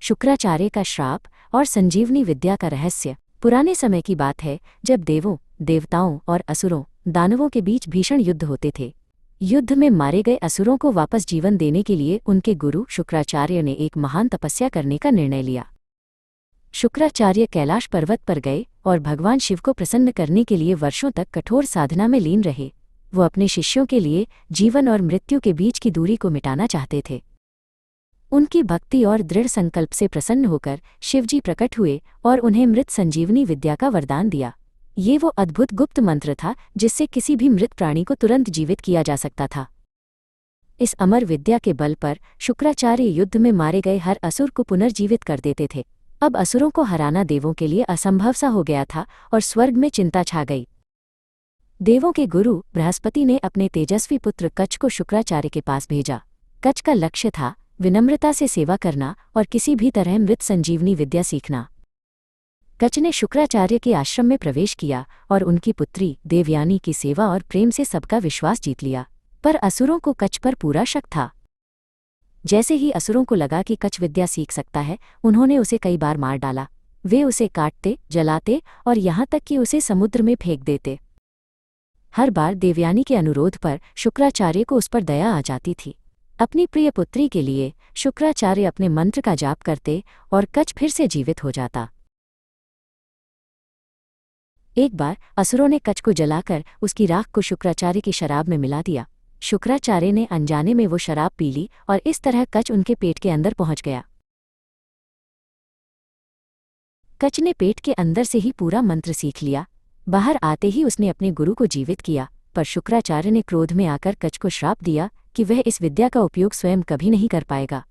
शुक्राचार्य का श्राप और संजीवनी विद्या का रहस्य। पुराने समय की बात है जब देवों, देवताओं और असुरों, दानवों के बीच भीषण युद्ध होते थे। युद्ध में मारे गए असुरों को वापस जीवन देने के लिए उनके गुरु शुक्राचार्य ने एक महान तपस्या करने का निर्णय लिया। शुक्राचार्य कैलाश पर्वत पर गए और भगवान शिव को प्रसन्न करने के लिए वर्षों तक कठोर साधना में लीन रहे। वो अपने शिष्यों के लिए जीवन और मृत्यु के बीच की दूरी को मिटाना चाहते थे। उनकी भक्ति और दृढ़ संकल्प से प्रसन्न होकर शिवजी प्रकट हुए और उन्हें मृत संजीवनी विद्या का वरदान दिया। ये वो अद्भुत गुप्त मंत्र था जिससे किसी भी मृत प्राणी को तुरंत जीवित किया जा सकता था। इस अमर विद्या के बल पर शुक्राचार्य युद्ध में मारे गए हर असुर को पुनर्जीवित कर देते थे। अब असुरों को हराना देवों के लिए असंभव सा हो गया था और स्वर्ग में चिंता छा गई। देवों के गुरु बृहस्पति ने अपने तेजस्वी पुत्र कच्छ को शुक्राचार्य के पास भेजा। कच्छ का लक्ष्य था विनम्रता से सेवा करना और किसी भी तरह मृत संजीवनी विद्या सीखना। कच्छ ने शुक्राचार्य के आश्रम में प्रवेश किया और उनकी पुत्री देवयानी की सेवा और प्रेम से सबका विश्वास जीत लिया। पर असुरों को कच्छ पर पूरा शक था। जैसे ही असुरों को लगा कि कच्छ विद्या सीख सकता है, उन्होंने उसे कई बार मार डाला। वे उसे काटते, जलाते और यहाँ तक कि उसे समुद्र में फेंक देते। हर बार देवयानी के अनुरोध पर शुक्राचार्य को उस पर दया आ जाती थी। अपनी प्रिय पुत्री के लिए शुक्राचार्य अपने मंत्र का जाप करते और कच्छ फिर से जीवित हो जाता। एक बार असुरों ने कच्छ को जलाकर उसकी राख को शुक्राचार्य की शराब में मिला दिया। शुक्राचार्य ने अनजाने में वो शराब पी ली और इस तरह कच्छ उनके पेट के अंदर पहुंच गया। कच्छ ने पेट के अंदर से ही पूरा मंत्र सीख लिया। बाहर आते ही उसने अपने गुरु को जीवित किया, पर शुक्राचार्य ने क्रोध में आकर कच्छ को श्राप दिया कि वह इस विद्या का उपयोग स्वयं कभी नहीं कर पाएगा।